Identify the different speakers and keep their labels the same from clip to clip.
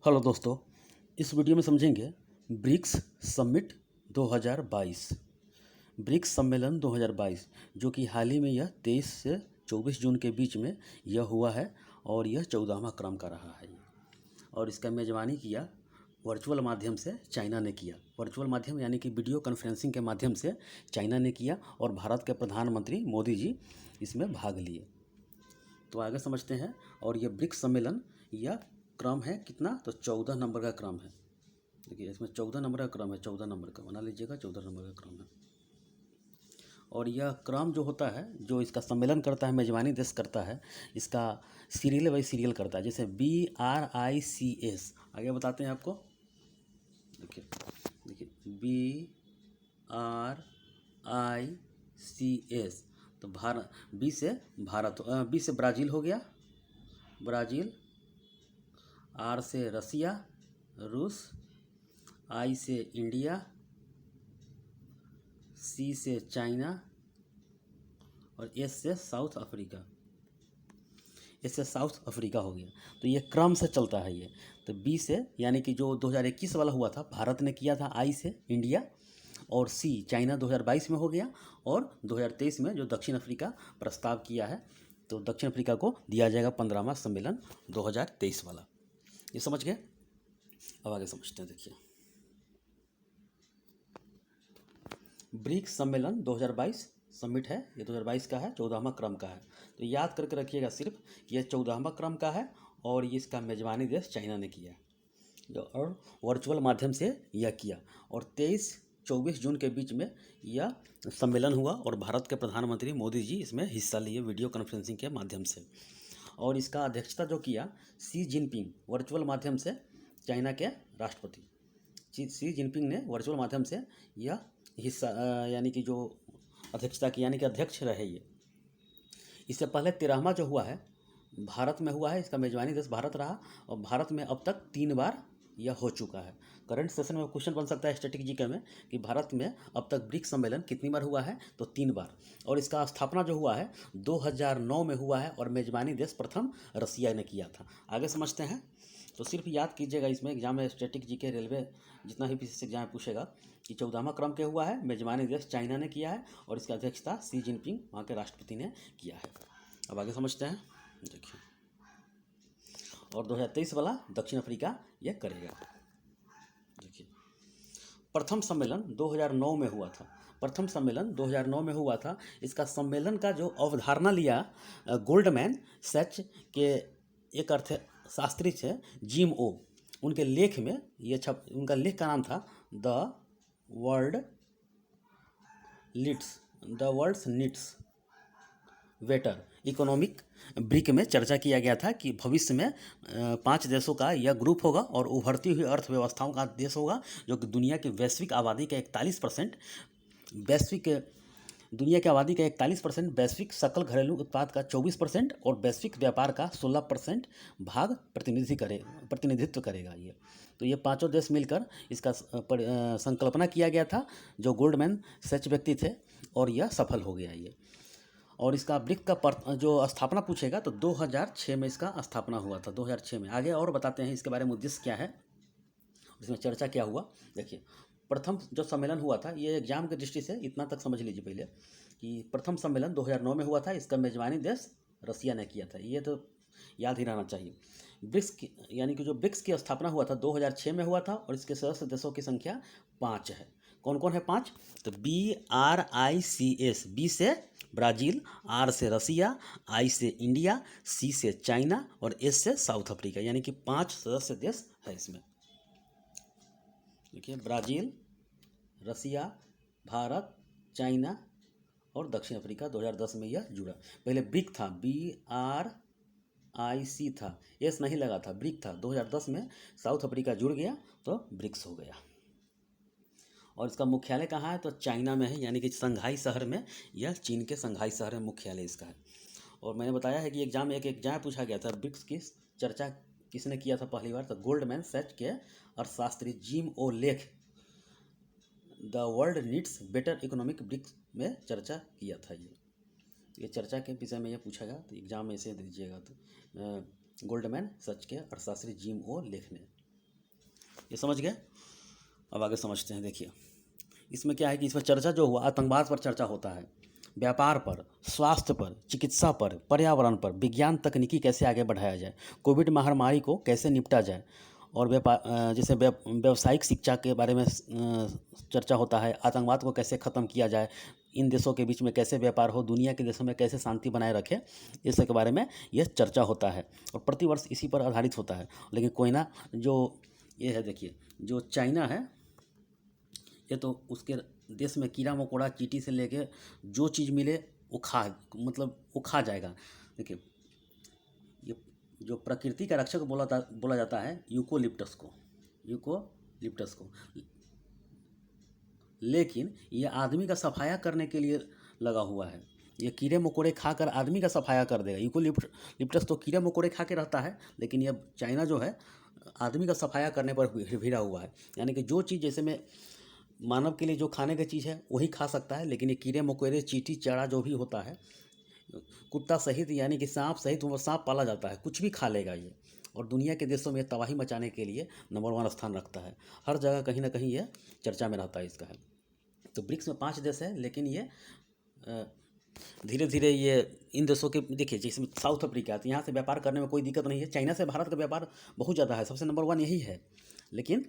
Speaker 1: Hello दोस्तों, इस video में समझेंगे ब्रिक्स समिट 2022। ब्रिक्स सम्मेलन 2022 जो कि हाल ही में यह 23 से 24 जून के बीच में यह हुआ है और यह 14वां क्रम का रहा है। और इसका मेज़बानी किया वर्चुअल माध्यम से चाइना ने किया। वर्चुअल माध्यम यानी कि वीडियो कॉन्फ्रेंसिंग के माध्यम से चाइना ने किया और भारत के प्रधानमंत्री मोदी जी इसमें भाग लिए। तो आगे समझते हैं। और ये ब्रिक्स सम्मेलन यह क्रम है कितना, तो 14 नंबर का क्रम है। देखिए इसमें 14 नंबर का क्रम है, 14 नंबर का बना लीजिएगा, 14 नंबर का क्रम है। और यह क्रम जो होता है, जो इसका सम्मेलन करता है, मेजबानी देश करता है, इसका सीरियल बाई सीरियल करता है। जैसे BRICS आगे बताते हैं आपको। देखिए देखिए BRICS तो भारत, बी से भारत, बी से ब्राज़ील हो गया, ब्राज़ील, आर से रसिया, रूस, आई से इंडिया, सी से चाइना और एस से साउथ अफ्रीका। इससे साउथ अफ्रीका हो गया। तो ये क्रम से चलता है ये। तो बी से यानी कि जो 2021 वाला हुआ था, भारत ने किया था आई से इंडिया, और सी चाइना 2022 में हो गया, और 2023 में जो दक्षिण अफ्रीका प्रस्ताव किया है, तो दक्षिण अफ्रीका को दिया जाएगा 15वां सम्मेलन 2023 वाला। ये समझ गए। अब आगे समझते हैं। देखिए ब्रिक्स सम्मेलन 2022 समिट है, ये 2022 का है, 14वां क्रम का है। तो याद करके रखिएगा सिर्फ कि यह 14वां क्रम का है और ये इसका मेजबानी देश चाइना ने किया और वर्चुअल माध्यम से यह किया। और 23-24 जून के बीच में यह सम्मेलन हुआ और भारत के प्रधानमंत्री मोदी जी इसमें हिस्सा लिए वीडियो कॉन्फ्रेंसिंग के माध्यम से। और इसका अध्यक्षता जो किया शी जिनपिंग, वर्चुअल माध्यम से चाइना के राष्ट्रपति शी जिनपिंग ने वर्चुअल माध्यम से यह हिस्सा यानी कि जो अध्यक्षता की, यानी कि अध्यक्ष रहे ये। इससे पहले 13वां जो हुआ है भारत में हुआ है, इसका मेजबानी देश भारत रहा और भारत में अब तक 3 बार यह हो चुका है। करंट सेशन में क्वेश्चन बन सकता है स्टैटिक जीके में कि भारत में अब तक ब्रिक्स सम्मेलन कितनी बार हुआ है, तो 3 बार। और इसका स्थापना जो हुआ है 2009 में हुआ है और मेजबानी देश प्रथम रसिया ने किया था। आगे समझते हैं। तो सिर्फ याद कीजिएगा, इसमें एग्जाम में स्टैटिक जीके, रेलवे, जितना भी पीसीएस एग्जाम पूछेगा कि 14वां क्रम के हुआ है, मेजबानी देश चाइना ने किया है और इसकी अध्यक्षता शी जिनपिंग वहाँ के राष्ट्रपति ने किया है। अब आगे समझते हैं। देखिए और 2023 वाला दक्षिण अफ्रीका ये करेगा। देखिए प्रथम सम्मेलन 2009 में हुआ था। प्रथम सम्मेलन 2009 में हुआ था। इसका सम्मेलन का जो अवधारणा लिया गोल्डमैन सैच के एक अर्थशास्त्री थे जिम ओ, उनके लेख में ये उनका लेख का नाम था the world's needs better economic BRIC में चर्चा किया गया था कि भविष्य में 5 देशों का यह ग्रुप होगा और उभरती हुई अर्थव्यवस्थाओं का देश होगा, जो कि दुनिया की वैश्विक आबादी का 41%, दुनिया की आबादी का 41%, वैश्विक सकल घरेलू उत्पाद का 24% और वैश्विक व्यापार का 16% भाग प्रतिनिधित्व करेगा ये। तो ये 5 देश मिलकर इसका संकल्पना किया गया था, जो गोल्डमैन सच व्यक्ति थे, और यह सफल हो गया ये। और इसका ब्रिक्स का जो स्थापना पूछेगा तो 2006 में इसका स्थापना हुआ था, 2006 में। आगे और बताते हैं इसके बारे में, उद्देश्य क्या है, इसमें चर्चा क्या हुआ। देखिए प्रथम जो सम्मेलन हुआ था, ये एग्जाम की दृष्टि से इतना तक समझ लीजिए पहले कि प्रथम सम्मेलन 2009 में हुआ था, इसका मेजबानी देश रसिया ने किया था, ये तो याद ही रहना चाहिए। ब्रिक्स यानी कि जो ब्रिक्स की स्थापना हुआ था 2006 में हुआ था और इसके सदस्य देशों की संख्या 5 है। कौन कौन है 5? तो BRICS, बी से ब्राज़ील, आर से रसिया, आई से इंडिया, सी से चाइना और एस से साउथ अफ्रीका, यानी कि 5 सदस्य देश है इसमें। देखिए ब्राज़ील, रसिया, भारत, चाइना और दक्षिण अफ्रीका। 2010 में यह जुड़ा। पहले ब्रिक था, BRIC था, एस नहीं लगा था, ब्रिक था। 2010 में साउथ अफ्रीका जुड़ गया तो ब्रिक्स हो गया। और इसका मुख्यालय कहाँ है? तो चाइना में है, यानी कि शंघाई शहर में। यह चीन के शंघाई शहर में मुख्यालय इसका है। और मैंने बताया है कि एग्जाम में एक एग्जाम पूछा गया था, ब्रिक्स की चर्चा किसने किया था पहली बार? तो गोल्डमैन सैच के अर्थशास्त्री जिम ओ लेख the world needs better economic BRICS में चर्चा किया था। ये चर्चा के विषय में ये पूछा तो एग्जाम में इसे दीजिएगा। तो गोल्डमैन सच के अर्थशास्त्री जिम ओ लेख ने ये समझ गए। अब आगे समझते हैं। देखिए इसमें क्या है कि इसमें चर्चा जो हुआ, आतंकवाद पर चर्चा होता है, व्यापार पर, स्वास्थ्य पर, चिकित्सा पर, पर्यावरण पर, विज्ञान तकनीकी कैसे आगे बढ़ाया जाए, कोविड महामारी को कैसे निपटा जाए, और जैसे व्यावसायिक शिक्षा के बारे में चर्चा होता है, आतंकवाद को कैसे ख़त्म किया जाए, इन देशों के बीच में कैसे व्यापार हो, दुनिया के देशों में कैसे शांति बनाए रखें, इस सब के बारे में यह चर्चा होता है और प्रतिवर्ष इसी पर आधारित होता है। लेकिन कोई ना, जो ये है देखिए, जो चाइना है ये तो उसके देश में कीड़ा मकोड़ा चींटी से लेके जो चीज़ मिले वो वो खा जाएगा। देखिए ये जो प्रकृति का रक्षक बोला जाता है यूकोलिप्टस को, लेकिन ये आदमी का सफाया करने के लिए लगा हुआ है। ये कीड़े मकोड़े खाकर आदमी का सफाया कर देगा। यूकोलिप्टस तो कीड़े मकोड़े खा के रहता है, लेकिन ये चाइना जो है आदमी का सफाया करने पर भिड़ा हुआ है। यानी कि जो चीज़ जैसे में मानव के लिए जो खाने की चीज़ है वही खा सकता है, लेकिन ये कीड़े मकोड़े चींटी चारा जो भी होता है, कुत्ता सहित यानी कि सांप सहित, वो सांप पाला जाता है, कुछ भी खा लेगा ये। और दुनिया के देशों में तबाही मचाने के लिए नंबर 1 स्थान रखता है। हर जगह कहीं ना कहीं ये चर्चा में रहता है इसका है। तो ब्रिक्स में 5 देश है, लेकिन ये धीरे धीरे ये इन देशों के देखिए, जैसे साउथ अफ्रीका, तो यहाँ से व्यापार करने में कोई दिक्कत नहीं है। चाइना से भारत का व्यापार बहुत ज़्यादा है, सबसे नंबर 1 यही है। लेकिन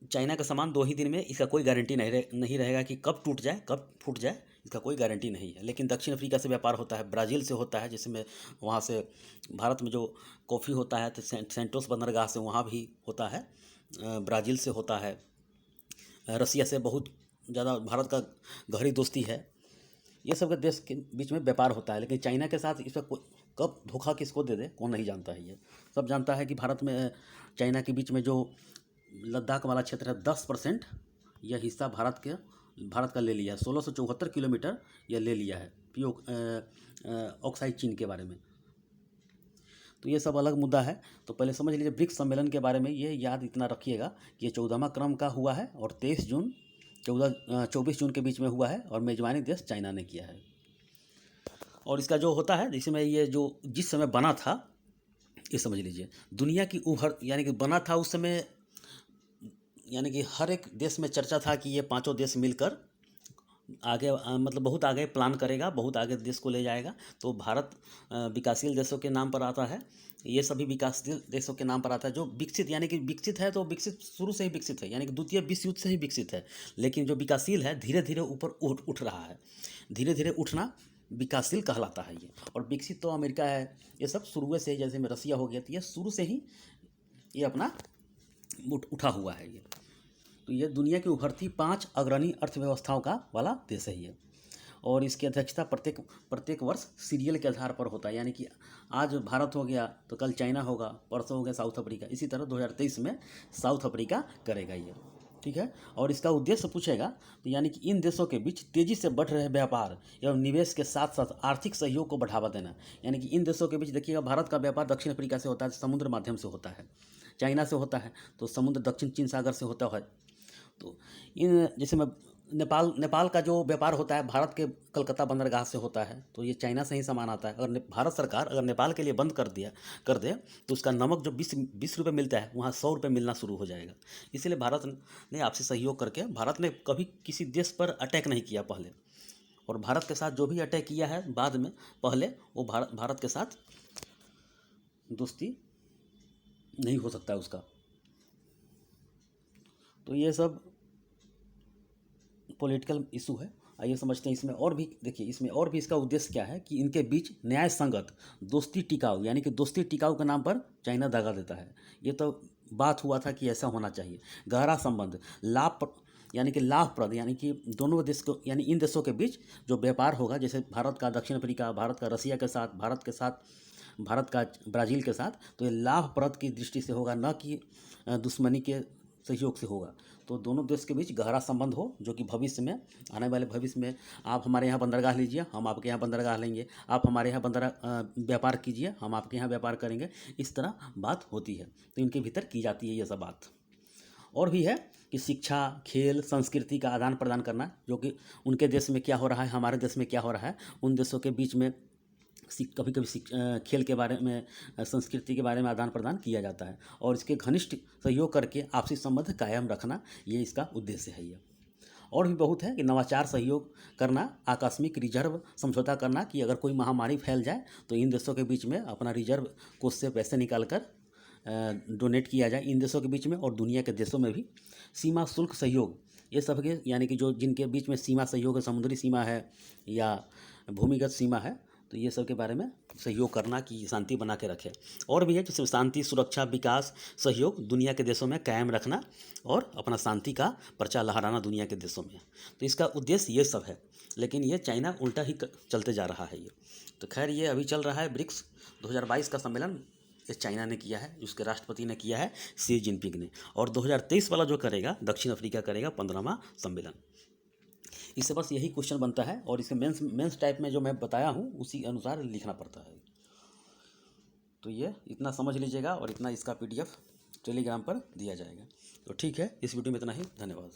Speaker 1: चाइना का सामान 2 ही दिन में, इसका कोई गारंटी नहीं रहेगा कि कब टूट जाए कब फूट जाए, इसका कोई गारंटी नहीं है। लेकिन दक्षिण अफ्रीका से व्यापार होता है, ब्राज़ील से होता है, जिसमें वहाँ से भारत में जो कॉफ़ी होता है तो सेंटोस बंदरगाह से वहाँ भी होता है, ब्राज़ील से होता है, रसिया से बहुत ज़्यादा भारत का गहरी दोस्ती है। ये सब के देश के बीच में व्यापार होता है। लेकिन चाइना के साथ इस पर कब धोखा किसको दे दे कौन नहीं जानता है। ये सब जानता है कि भारत में चाइना के बीच में जो लद्दाख वाला क्षेत्र है 10% यह हिस्सा भारत का ले लिया है। 1674 किलोमीटर यह ले लिया है ऑक्साइड चीन के बारे में। तो ये सब अलग मुद्दा है। तो पहले समझ लीजिए ब्रिक्स सम्मेलन के बारे में, ये याद इतना रखिएगा कि ये 14वां क्रम का हुआ है और 24 जून के बीच में हुआ है और मेजबानी देश चाइना ने किया है। और इसका जो होता है, जिसमें ये जो जिस समय बना था, ये समझ लीजिए दुनिया की यानी कि बना था उस समय, यानी कि हर एक देश में चर्चा था कि ये 5 देश मिलकर आगे मतलब बहुत आगे प्लान करेगा, बहुत आगे देश को ले जाएगा। तो भारत विकासशील देशों के नाम पर आता है, ये सभी विकासशील देशों के नाम पर आता है। जो विकसित यानी कि विकसित है तो विकसित शुरू से ही विकसित है, यानी कि द्वितीय विश्व युद्ध से ही विकसित है। लेकिन जो विकासशील है धीरे धीरे ऊपर उठ रहा है, धीरे धीरे उठना विकासशील कहलाता है ये। और विकसित तो अमेरिका है, ये सब शुरू से ही, जैसे में रसिया हो गया, तो ये शुरू से ही ये अपना उठा हुआ है ये। तो ये दुनिया की उभरती 5 अग्रणी अर्थव्यवस्थाओं का वाला देश है ये। और इसकी अध्यक्षता प्रत्येक वर्ष सीरियल के आधार पर होता है, यानी कि आज भारत हो गया तो कल चाइना होगा, परसों हो गया साउथ अफ्रीका, इसी तरह 2023 में साउथ अफ्रीका करेगा ये, ठीक है। और इसका उद्देश्य पूछेगा तो यानी कि इन देशों के बीच तेज़ी से बढ़ रहे व्यापार एवं निवेश के साथ साथ आर्थिक सहयोग को बढ़ावा देना। यानी कि इन देशों के बीच देखिएगा, भारत का व्यापार दक्षिण अफ्रीका से होता है, समुद्र माध्यम से होता है, चाइना से होता है तो समुद्र दक्षिण चीन सागर से होता है। तो इन जैसे में नेपाल का जो व्यापार होता है भारत के कलकत्ता बंदरगाह से होता है, तो ये चाइना से ही सामान आता है। अगर भारत सरकार अगर नेपाल के लिए बंद कर दे तो उसका नमक जो 20 रुपये मिलता है वहाँ 100 रुपये मिलना शुरू हो जाएगा। इसलिए भारत ने आपसी सहयोग करके, भारत ने कभी किसी देश पर अटैक नहीं किया पहले, और भारत के साथ जो भी अटैक किया है बाद में, पहले वो भारत के साथ दोस्ती नहीं हो सकता है उसका। तो ये सब पॉलिटिकल इशू है। आइए समझते हैं इसमें और भी। देखिए इसमें और भी इसका उद्देश्य क्या है कि इनके बीच न्याय संगत दोस्ती टिकाऊ, यानी कि दोस्ती टिकाऊ के नाम पर चाइना दगा देता है। ये तो बात हुआ था कि ऐसा होना चाहिए। गहरा संबंध यानी कि लाभप्रद, यानी कि दोनों देश को, यानी इन देशों के बीच जो व्यापार होगा, जैसे भारत का दक्षिण अफ्रीका, भारत का रसिया के साथ, भारत का ब्राज़ील के साथ, तो ये लाभप्रद की दृष्टि से होगा, न कि दुश्मनी के सहयोग से होगा। तो दोनों देश के बीच गहरा संबंध हो, जो कि भविष्य में, आने वाले भविष्य में, आप हमारे यहाँ बंदरगाह लीजिए, हम आपके यहाँ बंदरगाह लेंगे, आप हमारे यहाँ व्यापार कीजिए, हम आपके यहाँ व्यापार करेंगे, इस तरह बात होती है। तो इनके भीतर की जाती है ये सब बात। और भी है कि शिक्षा, खेल, संस्कृति का आदान प्रदान करना, जो कि उनके देश में क्या हो रहा है, हमारे देश में क्या हो रहा है, उन देशों के बीच में कभी कभी खेल के बारे में, संस्कृति के बारे में आदान प्रदान किया जाता है, और इसके घनिष्ठ सहयोग करके आपसी संबंध कायम रखना, ये इसका उद्देश्य है। ये और भी बहुत है कि नवाचार सहयोग करना, आकस्मिक रिजर्व समझौता करना कि अगर कोई महामारी फैल जाए तो इन देशों के बीच में अपना रिजर्व कोष से पैसे निकाल कर डोनेट किया जाए इन देशों के बीच में और दुनिया के देशों में भी। सीमा शुल्क सहयोग, ये सब के यानी कि जो जिनके बीच में सीमा सहयोग है, समुद्री सीमा है या भूमिगत सीमा है, तो ये सब के बारे में सहयोग करना कि शांति बना के रखे। और भी है जैसे शांति, सुरक्षा, विकास, सहयोग दुनिया के देशों में कायम रखना और अपना शांति का पर्चा लहराना दुनिया के देशों में। तो इसका उद्देश्य ये सब है, लेकिन ये चाइना उल्टा ही चलते जा रहा है ये। तो खैर ये अभी चल रहा है ब्रिक्स 2022 का सम्मेलन, ये चाइना ने किया है, उसके राष्ट्रपति ने किया है शी जिनपिंग ने। और 2023 वाला जो करेगा दक्षिण अफ्रीका करेगा 15वां सम्मेलन। इससे बस यही क्वेश्चन बनता है, और इसके मेंस टाइप में जो मैं बताया हूँ उसी अनुसार लिखना पड़ता है। तो ये इतना समझ लीजिएगा, और इतना इसका PDF टेलीग्राम पर दिया जाएगा। तो ठीक है, इस वीडियो में इतना ही। धन्यवाद।